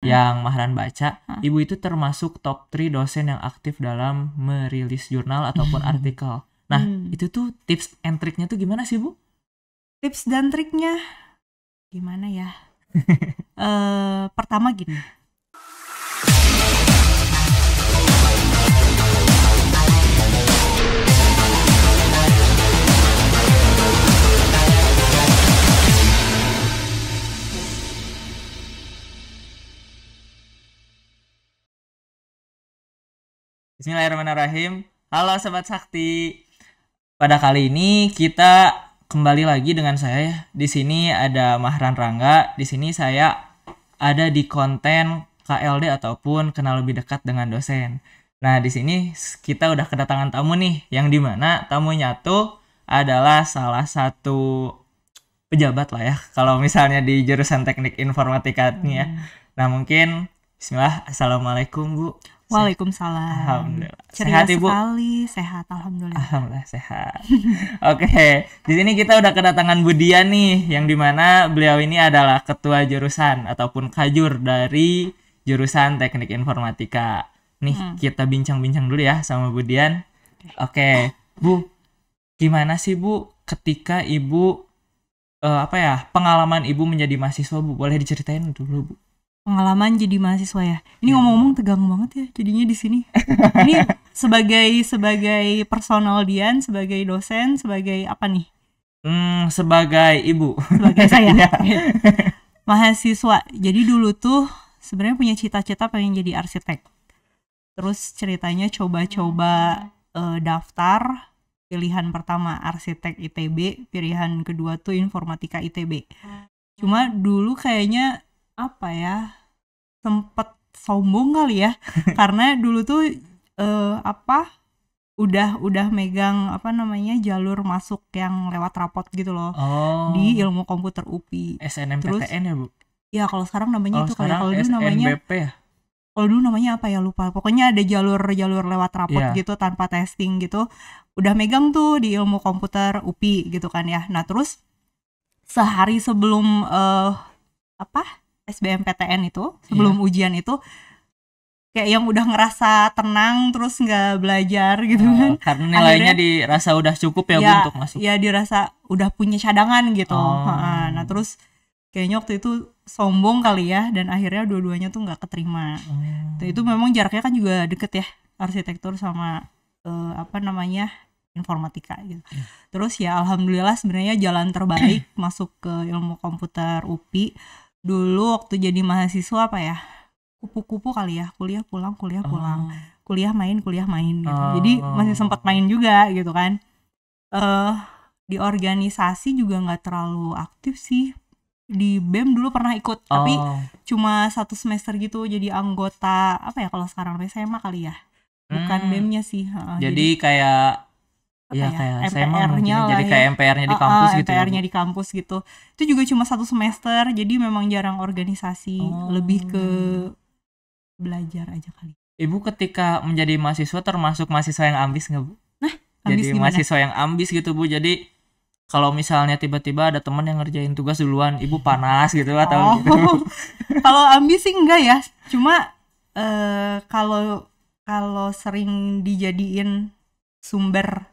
yang Mahran baca, Ibu itu termasuk top 3 dosen yang aktif dalam merilis jurnal ataupun artikel. Nah, itu tuh tips and triknya tuh gimana sih, Bu? Tips dan triknya gimana ya? Pertama gini. Bismillahirrahmanirrahim. Halo Sobat Sakti. Pada kali ini kita kembali lagi dengan saya ya. Di sini ada Mahran Rangga. Di sini saya ada di konten KLD ataupun kenal lebih dekat dengan dosen. Nah, di sini kita udah kedatangan tamu nih, yang dimana tamunya tuh adalah salah satu pejabat lah ya. Kalau misalnya di jurusan teknik informatika nih ya. Nah, mungkin Bismillah. Assalamualaikum, Bu. Waalaikumsalam. Alhamdulillah. Ceria Sehat, Ibu? sekali, sehat alhamdulillah. Alhamdulillah sehat. Oke, di sini kita udah kedatangan Bu Dian nih, yang dimana beliau ini adalah ketua jurusan ataupun kajur dari jurusan teknik informatika. Nih, kita bincang-bincang dulu ya sama Bu Dian. Oke, Bu, gimana sih Bu ketika Ibu pengalaman Ibu menjadi mahasiswa, Bu? Boleh diceritain dulu, Bu? Pengalaman jadi mahasiswa ya. Ini ngomong-ngomong tegang banget ya jadinya di sini. Ini sebagai personal Dian, sebagai dosen, sebagai apa nih? Sebagai Ibu. Sebagai saya. Mahasiswa. Jadi dulu tuh sebenarnya punya cita-cita pengen jadi arsitek. Terus ceritanya coba-coba daftar. Pilihan pertama arsitek ITB, pilihan kedua tuh informatika ITB. Cuma dulu kayaknya sempet sombong kali ya. Karena dulu tuh udah megang jalur masuk yang lewat rapot gitu loh. Di ilmu komputer UPI. SNMPTN ya, Bu? Ya kalau sekarang namanya itu kali. Kalau dulu SNBP ya? Kalau dulu namanya apa ya, lupa. Pokoknya ada jalur lewat rapot gitu tanpa testing gitu. Udah megang tuh di ilmu komputer UPI gitu kan ya. Nah, terus sehari sebelum SBMPTN itu, sebelum ujian itu kayak yang udah ngerasa tenang terus nggak belajar gitu kan. Karena nilainya dirasa udah cukup ya, Bu, untuk masuk. Ya dirasa udah punya cadangan gitu. Nah, terus kayaknya waktu itu sombong kali ya, dan akhirnya dua-duanya tuh nggak keterima. Itu memang jaraknya kan juga deket ya, arsitektur sama informatika gitu. Terus ya alhamdulillah sebenarnya jalan terbaik masuk ke ilmu komputer UPI. Dulu waktu jadi mahasiswa kupu-kupu kali ya, kuliah pulang, kuliah main gitu. Jadi masih sempat main juga gitu kan. Di organisasi juga nggak terlalu aktif sih. Di BEM dulu pernah ikut, tapi cuma 1 semester gitu, jadi anggota kalau sekarang SMA kali ya, bukan BEM-nya sih. Jadi kayak kayak MPR-nya lah, jadi kayak MPR-nya di kampus gitu. MPR-nya di kampus gitu. Itu juga cuma 1 semester, jadi memang jarang organisasi, lebih ke belajar aja kali. Ibu ketika menjadi mahasiswa termasuk mahasiswa yang ambis nggak, Bu? Nah, ambis jadi gimana? Mahasiswa yang ambis gitu, Bu. Jadi kalau misalnya tiba-tiba ada teman yang ngerjain tugas duluan, Ibu panas gitu atau gitu? Kalau ambis sih enggak ya. Cuma kalau sering dijadiin sumber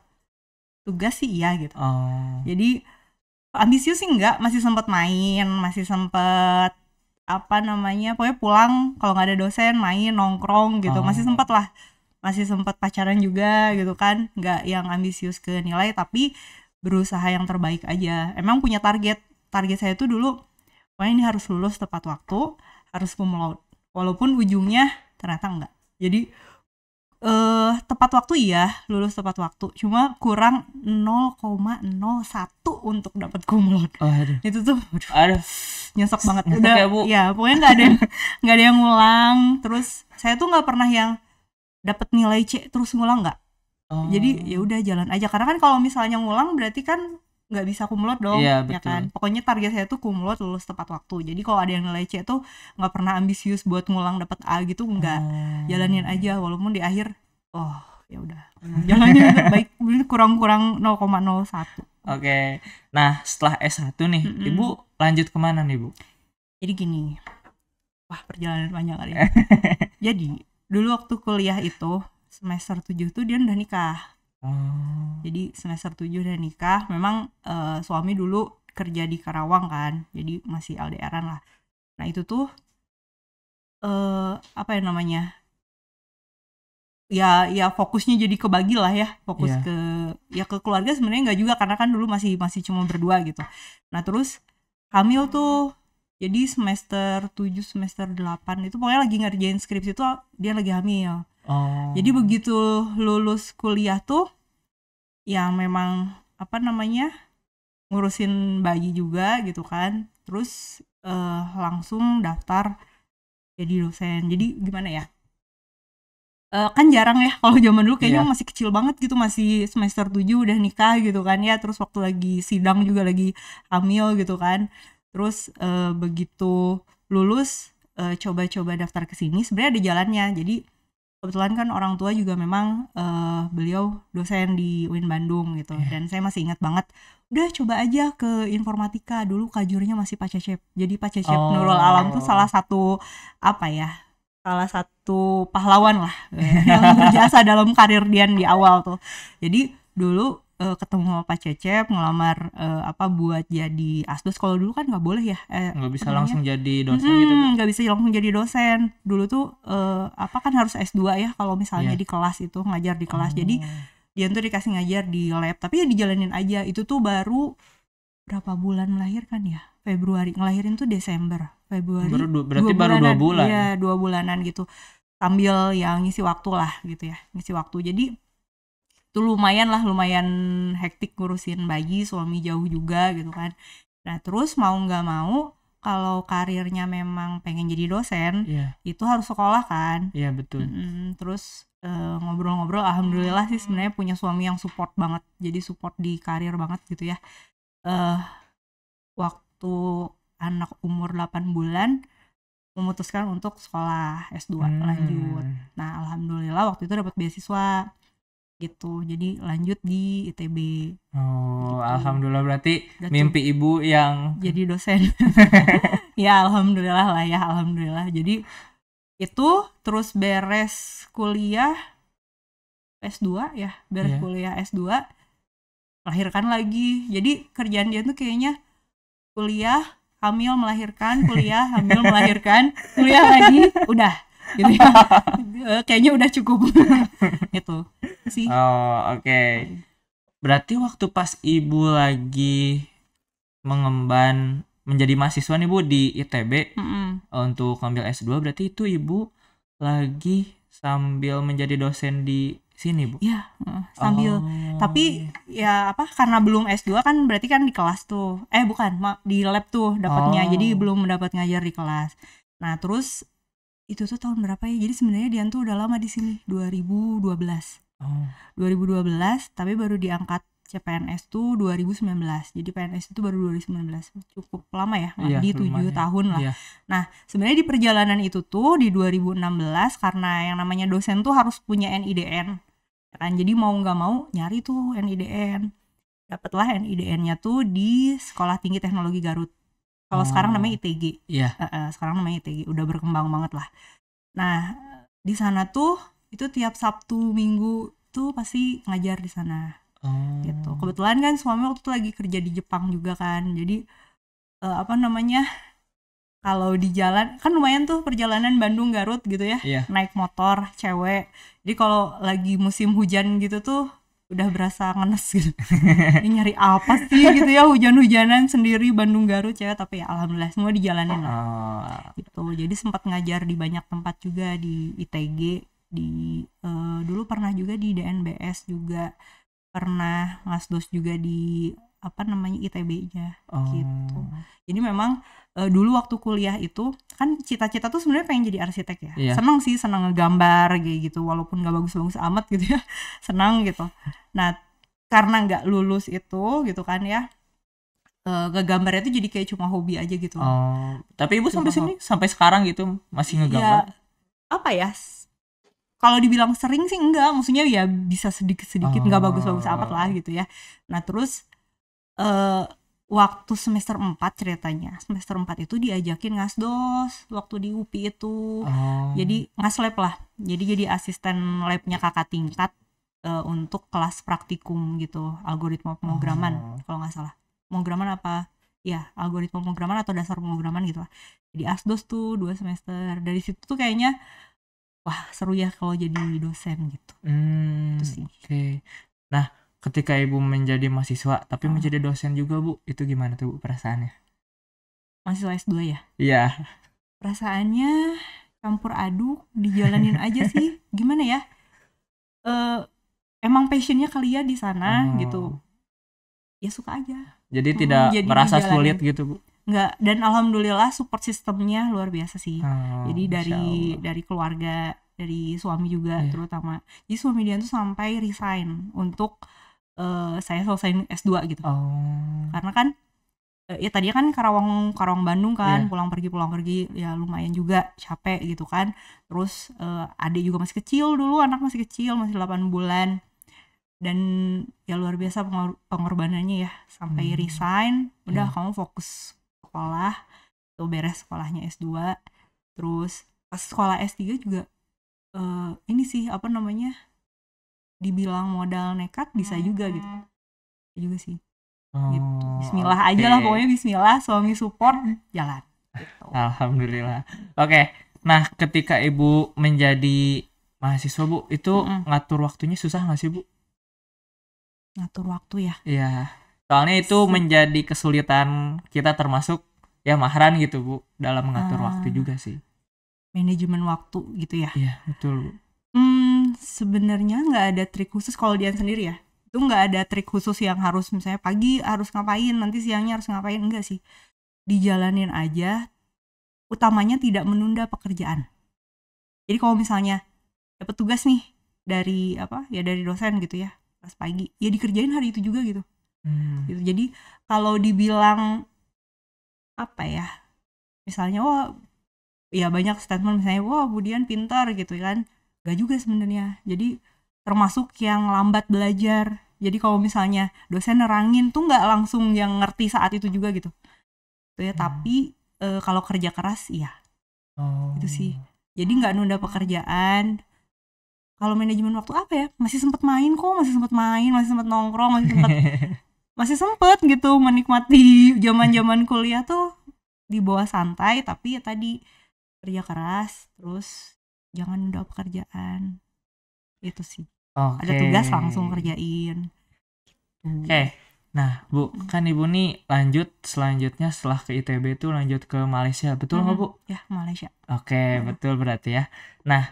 tugas sih iya gitu. Jadi ambisius sih enggak, masih sempat main, masih sempat pokoknya pulang kalau nggak ada dosen main nongkrong gitu. Masih sempat lah, masih sempat pacaran juga gitu kan. Nggak yang ambisius ke nilai, tapi berusaha yang terbaik aja. Emang punya target saya tuh dulu pokoknya ini harus lulus tepat waktu, harus cum laude, walaupun ujungnya ternyata enggak. Jadi tepat waktu iya, lulus tepat waktu, cuma kurang 0,01 untuk dapat cum laude. Itu tuh nyesek banget. Udah ya, pokoknya nggak ada yang ngulang. Terus saya tuh nggak pernah yang dapat nilai C terus ngulang, nggak. Jadi ya udah jalan aja, karena kan kalau misalnya ngulang berarti kan nggak bisa cum laude dong. Iya, ya kan. Pokoknya target saya tuh cum laude, lulus tepat waktu. Jadi kalau ada yang nilai C tuh nggak pernah ambisius buat ngulang dapat A gitu, nggak. Jalanin aja, walaupun di akhir ya udah jalanin baik, kurang 0,01. Oke. Nah, setelah S1 nih, Ibu lanjut kemana nih, Bu? Jadi gini, Wah, perjalanan panjang kali ya. Jadi dulu waktu kuliah itu semester 7 tuh dia udah nikah. Jadi semester 7 udah nikah. Memang suami dulu kerja di Karawang kan, jadi masih LDR-an lah. Nah itu tuh apa ya namanya, ya fokusnya jadi kebagi lah ya, fokus ke keluarga sebenarnya nggak juga, karena kan dulu masih cuma berdua gitu. Nah terus hamil tuh, jadi semester 7 semester 8 itu pokoknya lagi ngerjain skripsi tuh dia lagi hamil. Jadi begitu lulus kuliah tuh ya memang apa namanya, ngurusin bayi juga gitu kan. Terus langsung daftar jadi dosen. Jadi gimana ya, kan jarang ya kalau zaman dulu kayaknya masih kecil banget gitu, masih semester 7 udah nikah gitu kan ya. Terus waktu lagi sidang juga lagi hamil gitu kan. Terus begitu lulus coba-coba daftar ke sini, sebenarnya ada jalannya. Jadi kebetulan kan orang tua juga memang beliau dosen di UIN Bandung gitu. Dan saya masih ingat banget, udah coba aja ke informatika, dulu kajurnya masih Pak Cecep. Jadi Pak Cecep Nurul Alam tuh salah satu pahlawan lah yang berjasa dalam karir Dian di awal tuh. Jadi dulu ketemu sama Pak Cecep, ngelamar buat jadi asdos. Kalau dulu kan nggak boleh ya, nggak bisa langsung jadi dosen gitu, nggak bisa langsung jadi dosen. Dulu tuh kan harus S2 ya kalau misalnya di kelas itu, ngajar di kelas. Jadi dia tuh dikasih ngajar di lab, tapi ya dijalanin aja. Itu tuh baru berapa bulan melahirkan ya, Februari, ngelahirin tuh Desember, Februari berarti baru 2 bulan. Iya 2 bulanan gitu, sambil yang ngisi waktu lah gitu ya, ngisi waktu. Jadi itu lumayan hektik ngurusin bayi, suami jauh juga gitu kan. Nah terus mau nggak mau kalau karirnya memang pengen jadi dosen, itu harus sekolah kan. Iya betul. Terus ngobrol-ngobrol, alhamdulillah sih sebenarnya punya suami yang support banget, jadi support di karir banget gitu ya. Waktu anak umur 8 bulan memutuskan untuk sekolah S2 lanjut. Nah alhamdulillah waktu itu dapat beasiswa gitu, jadi lanjut di ITB. Gitu. Alhamdulillah, berarti mimpi ibu yang jadi dosen. Ya alhamdulillah lah ya, alhamdulillah. Jadi itu terus beres kuliah S2 ya, kuliah S2, melahirkan lagi. Jadi kerjaan dia tuh kayaknya kuliah, hamil, melahirkan, kuliah, hamil, melahirkan, kuliah lagi, udah gitu ya. Kayaknya udah cukup. Itu sih. Oke. Berarti waktu pas ibu lagi mengemban menjadi mahasiswa nih Bu di ITB untuk ngambil S2, berarti itu ibu lagi sambil menjadi dosen di sini Bu? Iya, sambil. Tapi ya karena belum S2 kan, berarti kan di kelas tuh. Di lab tuh dapatnya. Jadi belum mendapat ngajar di kelas. Nah, terus itu tuh tahun berapa ya? Jadi sebenarnya Dian tuh udah lama di sini, 2012. 2012, tapi baru diangkat CPNS tuh 2019. Jadi PNS itu baru 2019. Cukup lama ya, di 7 tahun lah. Nah, sebenarnya di perjalanan itu tuh di 2016, karena yang namanya dosen tuh harus punya NIDN. Kan, jadi mau nggak mau nyari tuh NIDN. Dapatlah NIDN-nya tuh di Sekolah Tinggi Teknologi Garut. Kalau sekarang namanya ITG. Sekarang namanya ITG, udah berkembang banget lah. Nah, di sana tuh itu tiap Sabtu Minggu tuh pasti ngajar di sana. Gitu. Kebetulan kan suami waktu itu lagi kerja di Jepang juga kan. Jadi kalau di jalan kan lumayan tuh perjalanan Bandung Garut gitu ya. Naik motor cewek. Jadi kalau lagi musim hujan gitu tuh udah berasa ngenes gitu. Ini nyari apa sih gitu ya, hujan-hujanan sendiri Bandung Garut cewek, tapi ya alhamdulillah semua dijalanin lah. Gitu. Jadi sempat ngajar di banyak tempat juga, di ITG, dulu pernah juga di DNBS juga. Pernah ngasdos juga di ITB-nya gitu. Jadi memang dulu waktu kuliah itu kan cita-cita tuh sebenarnya pengen jadi arsitek ya. Senang ngegambar kayak gitu, walaupun nggak bagus-bagus amat gitu ya. Senang gitu. Nah karena nggak lulus itu gitu kan ya, ngegambarnya tuh jadi kayak cuma hobi aja gitu. Tapi ibu sampai sekarang gitu masih ngegambar? Ya, kalau dibilang sering sih enggak, maksudnya ya bisa sedikit-sedikit, nggak bagus-bagus amat lah gitu ya. Nah terus waktu semester 4 ceritanya. Semester 4 itu diajakin ngasdos waktu di UPI itu. Jadi ngaslab lah. Jadi jadi asisten labnya kakak tingkat untuk kelas praktikum gitu, algoritma pemrograman kalau nggak salah. Pemrograman apa? Ya, algoritma pemrograman atau dasar pemrograman gitu lah. Jadi asdos tuh 2 semester. Dari situ tuh kayaknya wah seru ya kalau jadi dosen gitu. Itu sih. Oke. Nah, ketika ibu menjadi mahasiswa tapi menjadi dosen juga bu, itu gimana tuh bu perasaannya? Mahasiswa S2 ya? Iya. Perasaannya campur aduk, dijalanin aja sih. Gimana ya? Emang passionnya kali ya di sana gitu. Ya suka aja. Jadi tidak merasa sulit gitu bu? Enggak, dan alhamdulillah support sistemnya luar biasa sih. Jadi dari keluarga, dari suami juga terutama. Jadi suami dia tuh sampai resign untuk saya selesai S2 gitu. Karena kan ya tadinya kan Karawang Bandung kan, pulang pergi ya lumayan juga capek gitu kan. Terus adik juga masih kecil dulu, anak masih kecil, masih 8 bulan. Dan ya luar biasa pengorbanannya ya, sampai resign, udah kamu fokus sekolah, tuh beres sekolahnya S2. Terus pas sekolah S3 juga ini sih apa namanya, dibilang modal nekat bisa juga gitu. Juga sih. Gitu. Bismillah aja lah pokoknya, bismillah, suami support, jalan gitu. Alhamdulillah. Oke. Nah, ketika ibu menjadi mahasiswa bu, itu ngatur waktunya susah nggak sih bu? Ngatur waktu ya? Iya. Soalnya itu menjadi kesulitan kita, termasuk ya mahran gitu bu, dalam mengatur waktu juga sih. Manajemen waktu gitu ya? Iya betul bu. Sebenarnya nggak ada trik khusus kalau Dian sendiri ya. Itu nggak ada trik khusus yang harus misalnya pagi harus ngapain, nanti siangnya harus ngapain, enggak sih. Dijalanin aja. Utamanya tidak menunda pekerjaan. Jadi kalau misalnya dapat tugas nih dari dari dosen gitu ya, pas pagi, ya dikerjain hari itu juga gitu. Gitu. Jadi kalau dibilang misalnya ya banyak statement misalnya Bu Dian pintar gitu kan, gak juga sebenarnya. Jadi termasuk yang lambat belajar. Jadi kalau misalnya dosen nerangin tuh nggak langsung yang ngerti saat itu juga gitu. Tuh ya, tapi kalau kerja keras iya. Itu sih. Jadi nggak nunda pekerjaan. Kalau manajemen waktu masih sempat main kok, masih sempat nongkrong, masih sempat gitu menikmati zaman kuliah tuh di bawah santai, tapi ya tadi kerja keras, terus jangan nunda pekerjaan. Itu sih. Ada tugas langsung kerjain. Nah Bu, kan ibu nih selanjutnya setelah ke ITB itu lanjut ke Malaysia, betul nggak Bu? Ya, Malaysia. Betul berarti ya. Nah,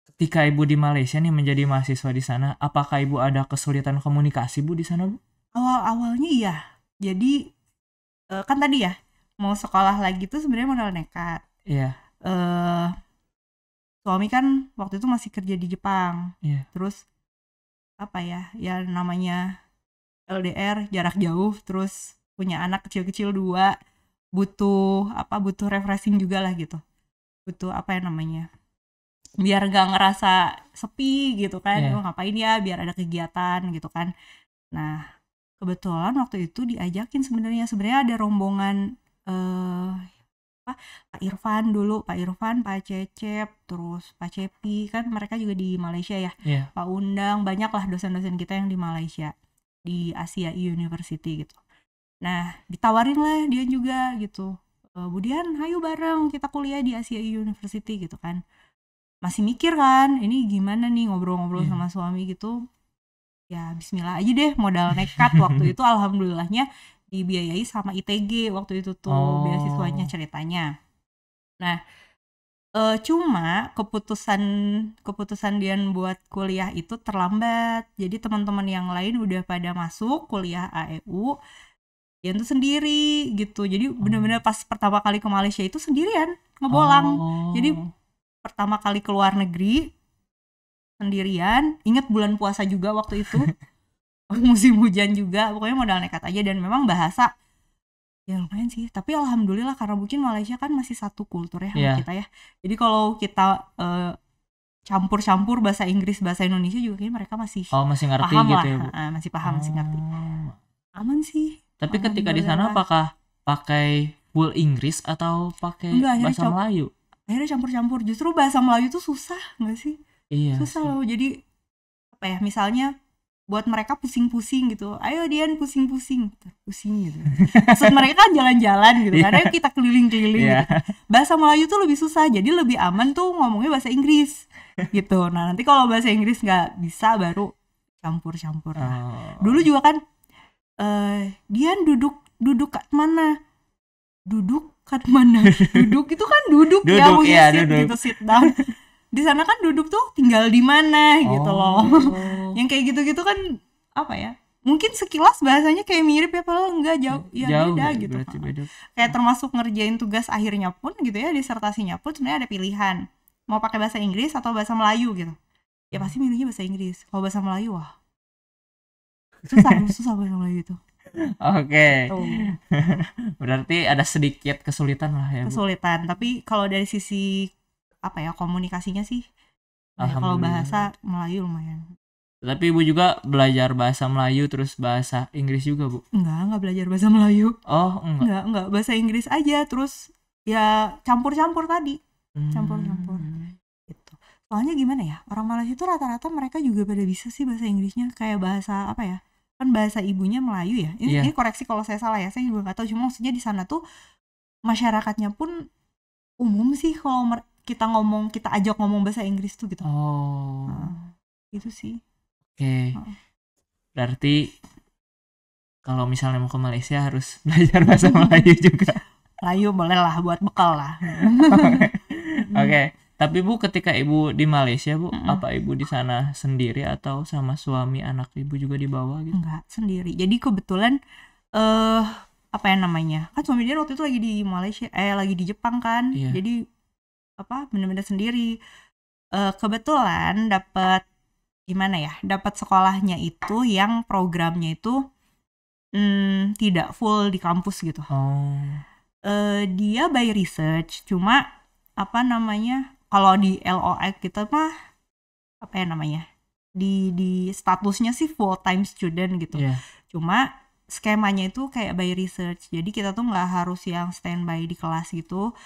ketika ibu di Malaysia nih menjadi mahasiswa di sana, apakah ibu ada kesulitan komunikasi Bu di sana Bu? Awalnya iya. Jadi kan tadi ya mau sekolah lagi tuh sebenarnya modal nekat. Iya. Suami kan waktu itu masih kerja di Jepang. Iya. Terus ya namanya LDR, jarak jauh, terus punya anak kecil-kecil 2, butuh refreshing juga lah gitu. Butuh biar gak ngerasa sepi gitu kan. Ngapain ya, biar ada kegiatan gitu kan. Nah, kebetulan waktu itu diajakin sebenarnya ada rombongan Pak Irfan, Pak Cecep, terus Pak Cepi, kan mereka juga di Malaysia ya. Pak Undang, banyak lah dosen-dosen kita yang di Malaysia, di Asia University gitu. Nah, ditawarin lah dia juga gitu, Bu Dian ayo bareng kita kuliah di Asia University gitu kan. Masih mikir kan, ini gimana nih ngobrol-ngobrol sama suami gitu. Ya bismillah aja deh, modal nekat. Waktu itu alhamdulillahnya dibiayai sama ITG waktu itu tuh beasiswanya ceritanya. Nah, cuma keputusan Dian buat kuliah itu terlambat. Jadi teman-teman yang lain udah pada masuk kuliah AEU, Dian tuh sendiri gitu. Jadi benar-benar pas pertama kali ke Malaysia itu sendirian, ngebolang. Jadi pertama kali ke luar negeri sendirian, ingat bulan puasa juga waktu itu. Musim hujan juga, pokoknya modal nekat aja. Dan memang bahasa ya lumayan sih, tapi alhamdulillah karena mungkin Malaysia kan masih satu kultur ya sama kita ya. Jadi kalau kita campur-campur bahasa Inggris bahasa Indonesia juga kayaknya mereka masih ngerti paham gitu lah. Masih paham, masih ngerti. Aman sih. Tapi ketika di sana apakah pakai full Inggris atau pakai bahasa Melayu? Akhirnya campur-campur. Justru bahasa Melayu tuh susah nggak sih? Iya. Susah loh. Jadi apa ya? Misalnya buat mereka pusing-pusing gitu. Ayo Dian pusing-pusing gitu. Maksud mereka kan jalan-jalan gitu. Karena kita keliling-keliling gitu. Bahasa Melayu tuh lebih susah. Jadi lebih aman tuh ngomongnya bahasa Inggris gitu. Nah nanti kalau bahasa Inggris nggak bisa baru campur-campur. Dulu juga kan Dian duduk kat mana? Duduk kat mana? Duduk itu kan duduk ya, sit gitu, sit down. Di sana kan duduk tuh tinggal di mana gitu loh. Yang kayak gitu-gitu kan apa ya? Mungkin sekilas bahasanya kayak mirip ya, padahal enggak jauh beda gitu. Beda. Kayak termasuk ngerjain tugas akhirnya pun gitu ya, disertasinya pun sebenarnya ada pilihan. Mau pakai bahasa Inggris atau bahasa Melayu gitu. Ya pasti milihnya bahasa Inggris. Kalau bahasa Melayu wah. Susah bahasa Melayu itu. Oke. Berarti ada sedikit kesulitan lah ya, Bu. Kesulitan, tapi kalau dari sisi apa ya, komunikasinya sih kalau bahasa Melayu lumayan. Tapi Ibu juga belajar bahasa Melayu terus bahasa Inggris juga, Bu? Enggak belajar bahasa Melayu. Oh, enggak, bahasa Inggris aja, terus ya campur-campur tadi. Campur-campur. Gitu. Soalnya gimana ya? Orang Malaysia itu rata-rata mereka juga pada bisa sih bahasa Inggrisnya, kayak bahasa apa ya? Kan bahasa ibunya Melayu ya. Ini koreksi kalau saya salah ya. Saya juga enggak tahu, cuma maksudnya di sana tuh masyarakatnya pun umum sih kalau kita ajak ngomong bahasa Inggris tuh gitu. Itu sih. Oke. Berarti kalau misalnya mau ke Malaysia harus belajar bahasa Melayu juga. Melayu boleh lah buat bekal lah. Oke. Tapi Bu, ketika Ibu di Malaysia, Bu, apa Ibu di sana sendiri atau sama suami anak Ibu juga dibawa gitu? Enggak, sendiri. Jadi kebetulan apa ya namanya? Kan suami dia waktu itu lagi di Malaysia, lagi di Jepang kan. Jadi bener-bener sendiri. Kebetulan dapat gimana ya? Dapat sekolahnya itu yang programnya itu tidak full di kampus gitu. Dia by research, cuma apa namanya? Kalau di LOI kita mah apa ya namanya? Di statusnya sih full time student gitu. Cuma skemanya itu kayak by research. Jadi kita tuh nggak harus yang standby di kelas gitu.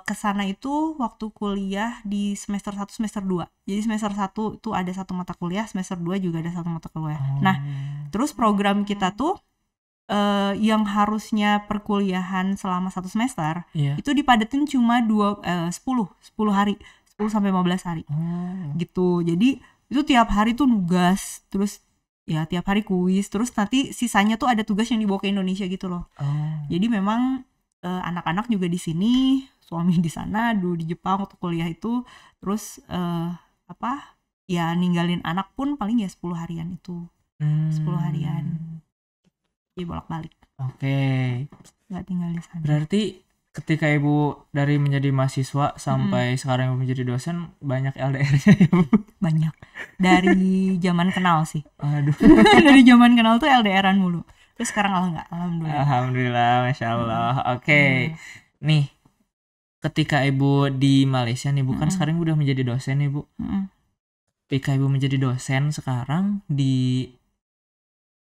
Kesana itu waktu kuliah di semester 1 semester 2. Jadi semester 1 itu ada satu mata kuliah, semester 2 juga ada satu mata kuliah. Nah, terus program kita tuh yang harusnya perkuliahan selama 1 semester itu dipadatin cuma 10 hari, 10 sampai 15 hari. Gitu. Jadi itu tiap hari tuh nugas, terus ya tiap hari kuis, terus nanti sisanya tuh ada tugas yang dibawa ke Indonesia gitu loh. Jadi memang anak-anak juga di sini, suami di sana, dulu di Jepang waktu kuliah itu, terus ya ninggalin anak pun paling ya 10 harian itu. 10 harian. Jadi bolak-balik. Oke. Nggak tinggal di sana. Berarti ketika Ibu dari menjadi mahasiswa sampai sekarang Ibu menjadi dosen, banyak LDR-nya ya, Bu? Banyak. Dari zaman kenal sih. Aduh. Dari zaman kenal tuh LDR-an mulu. Terus sekarang alhamdulillah. Alhamdulillah, Masya Allah. Oke. Nih, ketika Ibu di Malaysia nih, Bu, kan sekarang udah menjadi dosen nih, Bu. Ketika Ibu menjadi dosen sekarang di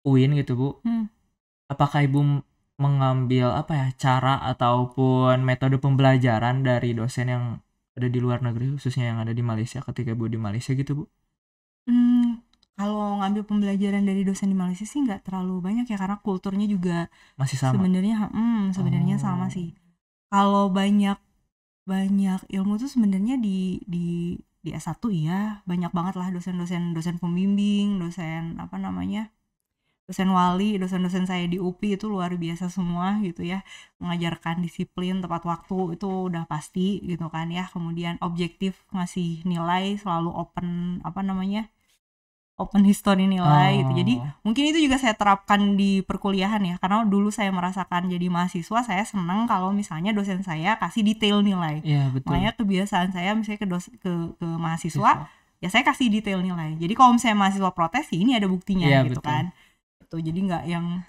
UIN gitu, Bu. Apakah Ibu mengambil cara ataupun metode pembelajaran dari dosen yang ada di luar negeri, khususnya yang ada di Malaysia ketika Ibu di Malaysia gitu, Bu? Kalau ngambil pembelajaran dari dosen di Malaysia sih nggak terlalu banyak ya, karena kulturnya juga masih sama. Sebenarnya sama sih. Kalau banyak ilmu tuh sebenarnya di S1 iya, banyak banget lah dosen pembimbing, dosen dosen wali, dosen-dosen saya di UPI itu luar biasa semua gitu ya, mengajarkan disiplin, tepat waktu, itu udah pasti gitu kan ya. Kemudian objektif, ngasih nilai, selalu open history nilai gitu. Jadi mungkin itu juga saya terapkan di perkuliahan ya, karena dulu saya merasakan jadi mahasiswa, saya senang kalau misalnya dosen saya kasih detail nilai. Betul. Makanya kebiasaan saya misalnya ke mahasiswa, ya saya kasih detail nilai. Jadi kalau misalnya mahasiswa protes, ya ini ada buktinya gitu betul. Kan. Jadi nggak yang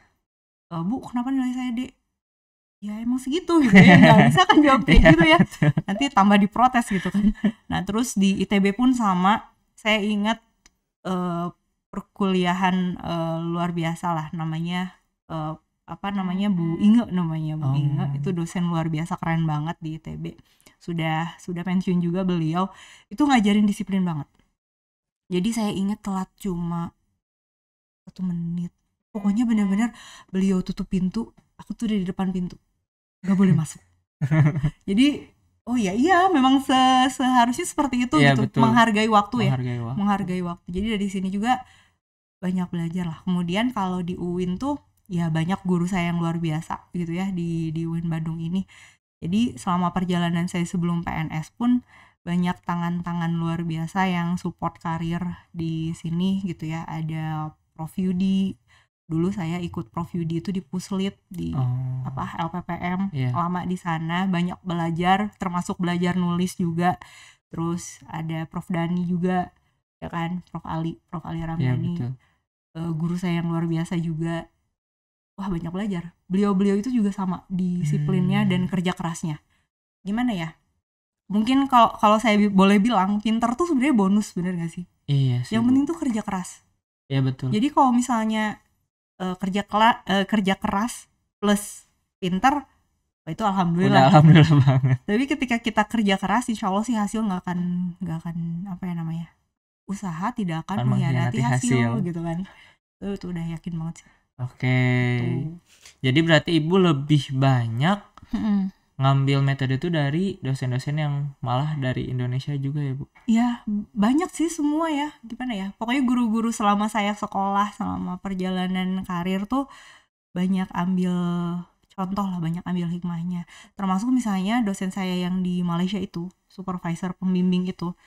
Bu kenapa nilai saya D? Ya emang segitu gitu ya, nggak bisa kan jawab kayak gitu ya, nanti tambah diprotes gitu kan. Nah terus di ITB pun sama, saya ingat perkuliahan luar biasa lah namanya, apa namanya, Bu Inge namanya, Bu Inge itu dosen luar biasa keren banget di ITB. Sudah pensiun juga beliau. Itu ngajarin disiplin banget. Jadi saya ingat telat cuma 1 menit. Pokoknya benar-benar beliau tutup pintu, aku tuh udah di depan pintu. Gak boleh masuk. Jadi oh ya iya memang seharusnya seperti itu gitu. Betul. Menghargai waktu ya. Menghargai waktu. Jadi dari sini juga banyak belajar lah. Kemudian kalau di UIN tuh ya banyak guru saya yang luar biasa gitu ya di UIN Bandung ini. Jadi selama perjalanan saya sebelum PNS pun banyak tangan-tangan luar biasa yang support karir di sini gitu ya. Ada Prof Yudi. Dulu saya ikut Prof Yudi itu di Puslit di LPPM, lama di sana, banyak belajar, termasuk belajar nulis juga. Terus ada Prof Dani juga, ya kan, Prof Ali Ramdhani. Guru saya yang luar biasa juga. Wah, banyak belajar. Beliau itu juga sama disiplinnya dan kerja kerasnya. Gimana ya? Mungkin kalau saya boleh bilang, pinter tuh sebenarnya bonus, bener gak sih? Iya sih. Yang penting tuh kerja keras. Iya betul. Jadi kalau misalnya kerja keras plus pinter, itu alhamdulillah. Udah alhamdulillah banget. Tapi ketika kita kerja keras, insya Allah sih hasil nggak akan apa ya namanya, usaha tidak akan mengkhianati hasil gitu kan. Itu udah yakin banget sih. Oke. Jadi berarti Ibu lebih banyak ngambil metode itu dari dosen-dosen yang malah dari Indonesia juga ya Bu? Ya banyak sih semua ya, gimana ya, pokoknya guru-guru selama saya sekolah, selama perjalanan karir tuh banyak ambil contoh lah, banyak ambil hikmahnya. Termasuk misalnya dosen saya yang di Malaysia itu, supervisor pembimbing itu,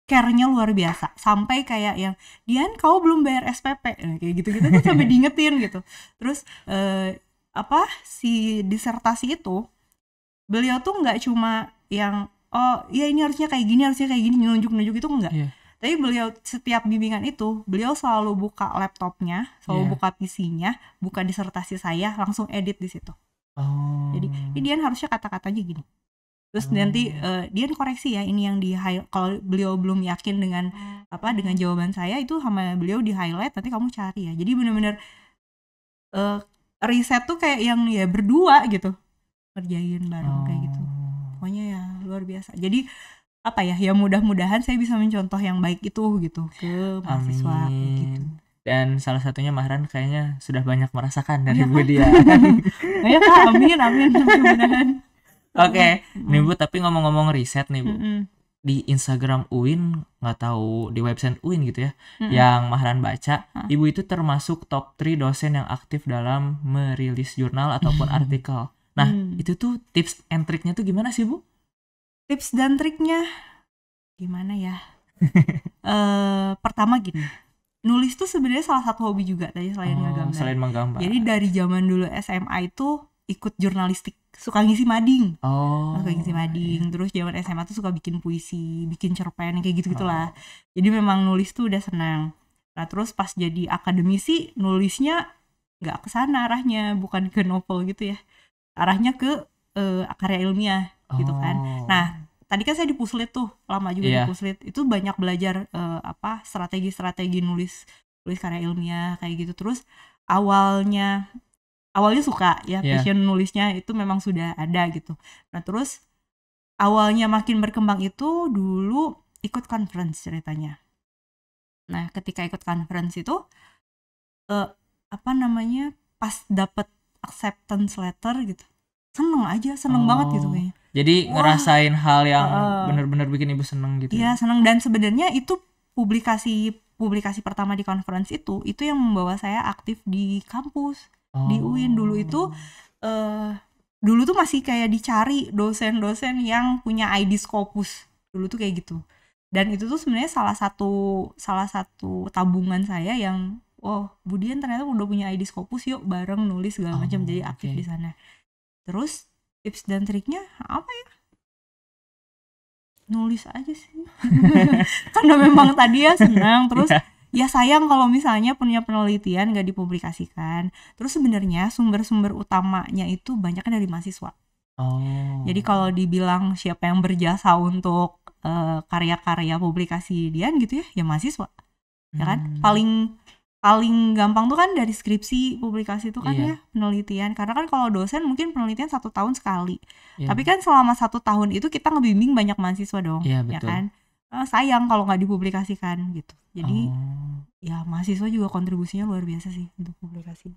care-nya luar biasa, sampai kayak yang, Dian kau belum bayar SPP, kayak gitu-gitu tuh sampai diingetin gitu. Terus si disertasi itu beliau tuh nggak cuma yang oh ya ini harusnya kayak gini nunjuk itu enggak. Tapi beliau setiap bimbingan itu beliau selalu buka laptopnya, selalu buka PC-nya, buka disertasi saya, langsung edit di situ. Jadi ini Dian harusnya kata-katanya gini. Terus nanti Dian koreksi ya, ini yang di highlight. Kalau beliau belum yakin dengan dengan jawaban saya, itu sama beliau di highlight, nanti kamu cari ya. Jadi benar-benar riset tuh kayak yang ya berdua gitu, kerjain bareng kayak gitu. Pokoknya ya luar biasa. Jadi ya mudah-mudahan saya bisa mencontoh yang baik itu gitu ke mahasiswa gitu. Dan salah satunya Mahran kayaknya sudah banyak merasakan dari Bu Dian. Ya Kak, amin mudah-mudahan. Oke, nih Bu, tapi ngomong-ngomong riset nih Bu, di Instagram UIN, nggak tahu di website UIN gitu ya, yang Mahran baca, Ibu itu termasuk top 3 dosen yang aktif dalam merilis jurnal ataupun artikel. Nah, itu tuh tips and triknya tuh gimana sih Bu? Tips dan triknya gimana ya? Pertama gini, nulis tuh sebenarnya salah satu hobi juga tadi selain menggambar. Jadi dari zaman dulu SMA itu ikut jurnalistik, suka ngisi mading. Terus zaman SMA tuh suka bikin puisi, bikin cerpen kayak gitu-gitulah. Jadi memang nulis tuh udah senang. Nah, terus pas jadi akademisi nulisnya nggak ke sana arahnya, bukan ke novel gitu ya. Arahnya ke karya ilmiah gitu kan. Nah, tadi kan saya di Puslit tuh, lama juga di Puslit. Itu banyak belajar strategi-strategi nulis karya ilmiah kayak gitu. Terus awalnya suka ya, passion nulisnya itu memang sudah ada gitu. Nah, terus awalnya makin berkembang itu dulu ikut conference ceritanya. Nah, ketika ikut conference itu pas dapet acceptance letter gitu, seneng banget gitu kayaknya. Jadi ngerasain hal yang benar-benar bikin Ibu seneng gitu. Iya, seneng. Dan sebenarnya itu publikasi pertama di conference itu yang membawa saya aktif di kampus di UIN. Dulu itu dulu tuh masih kayak dicari dosen-dosen yang punya ID Scopus dulu tuh kayak gitu. Dan itu tuh sebenarnya salah satu tabungan saya yang Bu Dian ternyata udah punya ID Scopus, yuk bareng nulis segala macam, jadi aktif di sana. Terus tips dan triknya apa ya? Nulis aja sih. Karena memang tadi ya senang, terus ya sayang kalau misalnya punya penelitian gak dipublikasikan. Terus sebenarnya sumber-sumber utamanya itu banyaknya dari mahasiswa. Jadi kalau dibilang siapa yang berjasa untuk karya-karya publikasi Dian gitu ya mahasiswa. Ya kan? paling gampang tuh kan dari skripsi, publikasi itu kan Iya. ya, penelitian. Karena kan kalau dosen mungkin penelitian 1 tahun sekali. Iya. Tapi kan selama 1 tahun itu kita ngebimbing banyak mahasiswa dong, Iya, ya betul. kan? Sayang kalau nggak dipublikasikan gitu. Jadi Oh. ya mahasiswa juga kontribusinya luar biasa sih untuk publikasi.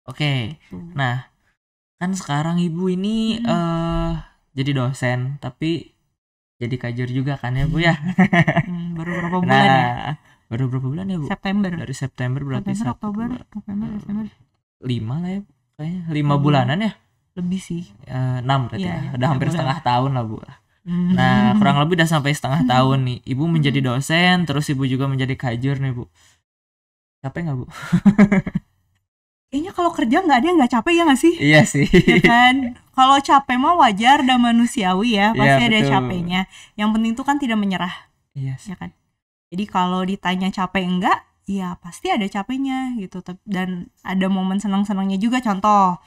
Oke. Tuh. Nah, kan sekarang Ibu ini jadi dosen, tapi jadi kajur juga kan ya, Bu ya? Baru berapa bulan ya? Nah, baru berapa bulan ya, Bu? September. Dari September berarti September, 1, Oktober, 2, November, Desember. 5 lah ya, kayaknya 5 bulanan ya. Lebih sih. 6 berarti Iya, ya. iya. Udah Ya, hampir boleh setengah lah. tahun lah, Bu. Nah, kurang lebih udah sampai setengah tahun nih. Ibu menjadi dosen, terus Ibu juga menjadi kajur nih, Bu. Capek nggak, Bu? Kayaknya kalau kerja nggak ada yang nggak capek ya nggak sih? Iya sih. Ya kan? Kalau capek mah wajar dan manusiawi ya, Iya, pasti ada betul. capeknya. Yang penting tuh kan tidak menyerah, Iya sih. ya kan? Jadi kalau ditanya capek enggak, ya pasti ada capeknya gitu. Dan ada momen senang-senangnya juga. Contoh,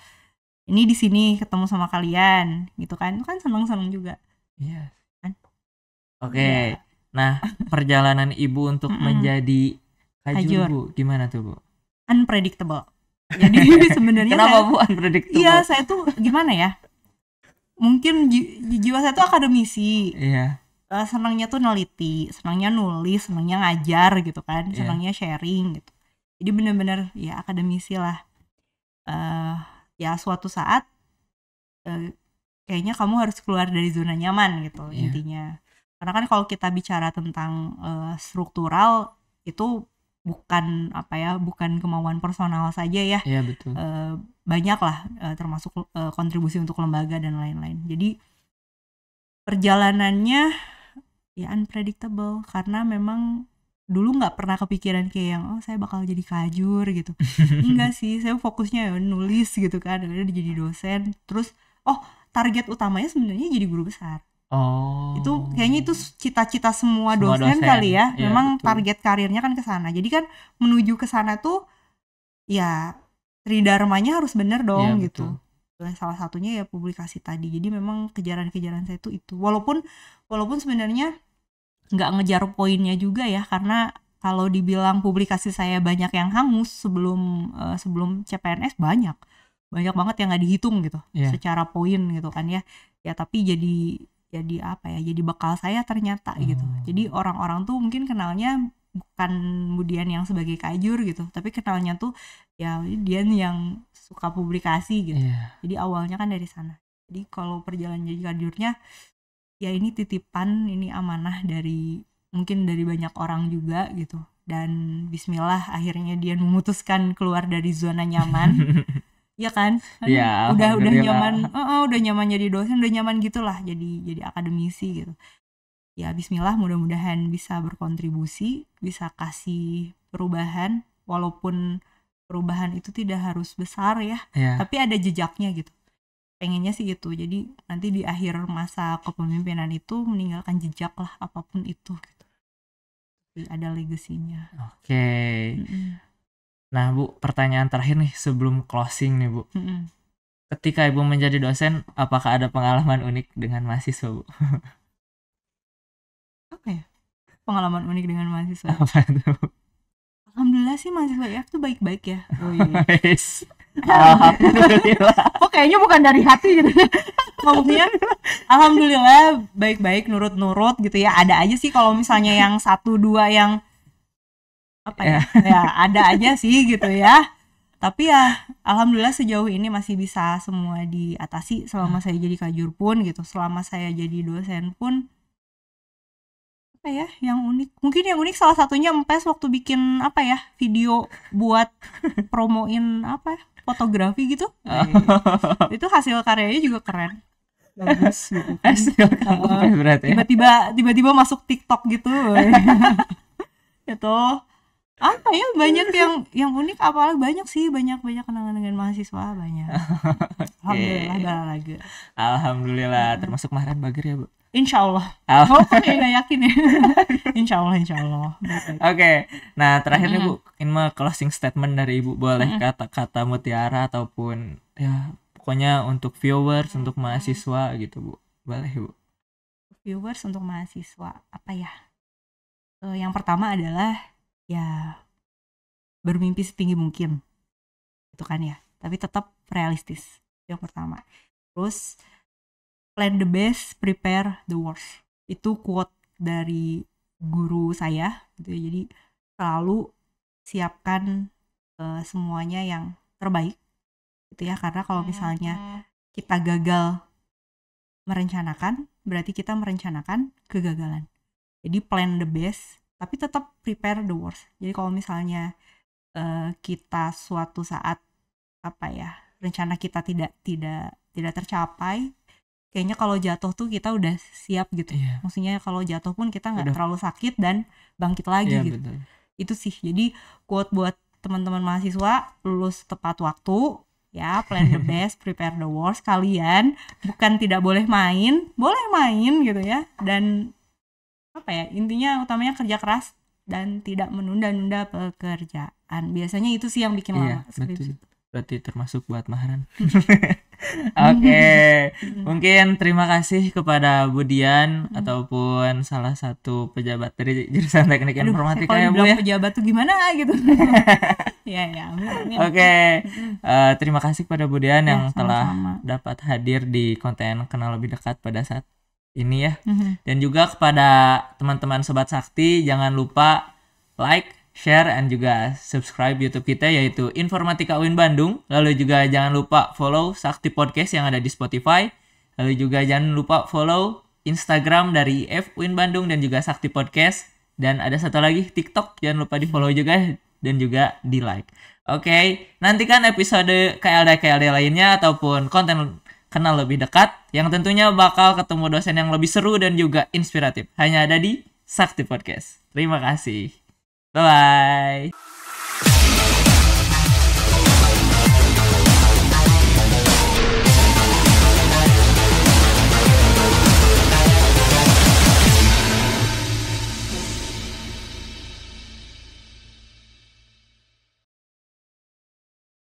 ini di sini ketemu sama kalian, gitu kan? Itu kan senang-senang juga. Iya. Kan? Oke. Ya. Nah, perjalanan Ibu untuk menjadi kajur, Kajur. Bu, gimana tuh, Bu? Unpredictable. Jadi sebenarnya Kenapa, saya, Bu, unpredictable? iya, saya tuh gimana ya? Mungkin jiwa saya tuh akademisi. Iya. Senangnya tuh neliti, senangnya nulis, senangnya ngajar gitu kan, Iya. senangnya sharing gitu. Jadi benar-benar ya akademisi lah. Ya suatu saat kayaknya kamu harus keluar dari zona nyaman gitu, Iya. intinya. Karena kan kalau kita bicara tentang struktural itu bukan apa ya, bukan kemauan personal saja ya. Iya, betul. Banyak lah termasuk kontribusi untuk lembaga dan lain-lain. Jadi perjalanannya ya unpredictable, karena memang dulu nggak pernah kepikiran kayak yang saya bakal jadi kajur gitu. Enggak sih, saya fokusnya ya nulis gitu kan, akhirnya jadi dosen. Terus target utamanya sebenarnya jadi guru besar. Oh. Itu kayaknya itu cita-cita semua Semua dosen kali ya. Iya, Memang betul. target karirnya kan ke sana. Jadi kan menuju ke sana tuh ya tridharmanya harus bener dong Iya, gitu. betul. Salah satunya ya publikasi tadi. Jadi memang kejaran-kejaran saya itu. Walaupun sebenarnya nggak ngejar poinnya juga ya, karena kalau dibilang publikasi saya banyak yang hangus sebelum CPNS, banyak banget yang nggak dihitung gitu. Iya. Secara poin gitu kan ya tapi jadi apa ya, jadi bekal saya ternyata gitu. Jadi orang-orang tuh mungkin kenalnya bukan Budian yang sebagai kajur gitu, tapi kenalnya tuh ya Dian yang suka publikasi gitu. Iya. Jadi awalnya kan dari sana. Jadi kalau perjalanan jadi kajurnya ya ini titipan, ini amanah dari mungkin dari banyak orang juga gitu. Dan bismillah akhirnya dia memutuskan keluar dari zona nyaman. Ya kan? Ya, udah nyaman, udah nyaman jadi dosen, udah nyaman gitulah jadi akademisi gitu. Ya bismillah, mudah-mudahan bisa berkontribusi, bisa kasih perubahan, walaupun perubahan itu tidak harus besar ya, tapi ada jejaknya gitu. Pengennya sih gitu. Jadi nanti di akhir masa kepemimpinan itu meninggalkan jejak lah, apapun itu gitu. Jadi ada legasinya. Oke. Nah, Bu, pertanyaan terakhir nih sebelum closing nih, Bu. Ketika Ibu menjadi dosen, apakah ada pengalaman unik dengan mahasiswa, Bu? Apa ya? Pengalaman unik dengan mahasiswa. Apa itu? Alhamdulillah sih mahasiswa IF tuh baik-baik ya. Yes. Alhamdulillah. Kok kayaknya bukan dari hati gitu. Maksudnya alhamdulillah baik-baik, nurut-nurut gitu ya. Ada aja sih kalau misalnya yang 1-2 yang apa ya? Ya ada aja sih gitu ya. Tapi ya alhamdulillah sejauh ini masih bisa semua diatasi selama saya jadi kajur pun gitu. Selama saya jadi dosen pun apa ya yang unik? Mungkin yang unik salah satunya Empes waktu bikin apa ya, video buat promoin apa ya, fotografi gitu. Itu hasil karyanya juga keren. Bagus gitu kan. Berarti tiba-tiba masuk TikTok gitu. Itu apa ya, banyak yang unik, apalagi banyak sih, banyak kenangan dengan mahasiswa banyak. Alhamdulillah balaga. Alhamdulillah, termasuk Mahran Bagir ya, Bu. Insyaallah. Nggak yakin ya. Insyaallah. Oke. Nah, terakhir nih, Bu, ini mah closing statement dari Ibu. Boleh kata-kata mutiara ataupun ya pokoknya untuk viewers, untuk mahasiswa gitu, Bu. Boleh, Bu. Viewers untuk mahasiswa apa ya? Yang pertama adalah ya bermimpi setinggi mungkin, itu kan ya, tapi tetap realistis, yang pertama. Terus plan the best, prepare the worst, itu quote dari guru saya gitu ya. Jadi selalu siapkan semuanya yang terbaik gitu ya, karena kalau misalnya kita gagal merencanakan, berarti kita merencanakan kegagalan. Jadi plan the best tapi tetap prepare the worst. Jadi kalau misalnya kita suatu saat rencana kita tidak tercapai, kayaknya kalau jatuh tuh kita udah siap gitu. Maksudnya kalau jatuh pun kita nggak terlalu sakit dan bangkit lagi gitu. Betul. Itu sih. Jadi quote buat teman-teman mahasiswa, lulus tepat waktu ya, plan the best, prepare the worst. Kalian bukan tidak boleh main, boleh main gitu ya. Dan intinya utamanya kerja keras dan tidak menunda-nunda pekerjaan. Biasanya itu sih yang bikin lama. Betul. Berarti termasuk buat Mahran. Oke. Mungkin terima kasih kepada Bu Dian ataupun salah satu pejabat dari jurusan Teknik Informatika ya Bu ya. Pejabat tuh gimana gitu. Ya. Oke. Terima kasih kepada Bu Dian yang telah dapat hadir di konten Kenal Lebih Dekat pada saat ini ya. Dan juga kepada teman-teman Sobat Sakti, jangan lupa like, share, dan juga subscribe YouTube kita yaitu Informatika UIN Bandung. Lalu juga jangan lupa follow Sakti Podcast yang ada di Spotify. Lalu juga jangan lupa follow Instagram dari IF UIN Bandung dan juga Sakti Podcast. Dan ada satu lagi TikTok, jangan lupa di follow juga dan juga di like. Oke, nantikan episode KLD lainnya ataupun konten Kenal Lebih Dekat yang tentunya bakal ketemu dosen yang lebih seru dan juga inspiratif. Hanya ada di Sakti Podcast. Terima kasih. Bye-bye.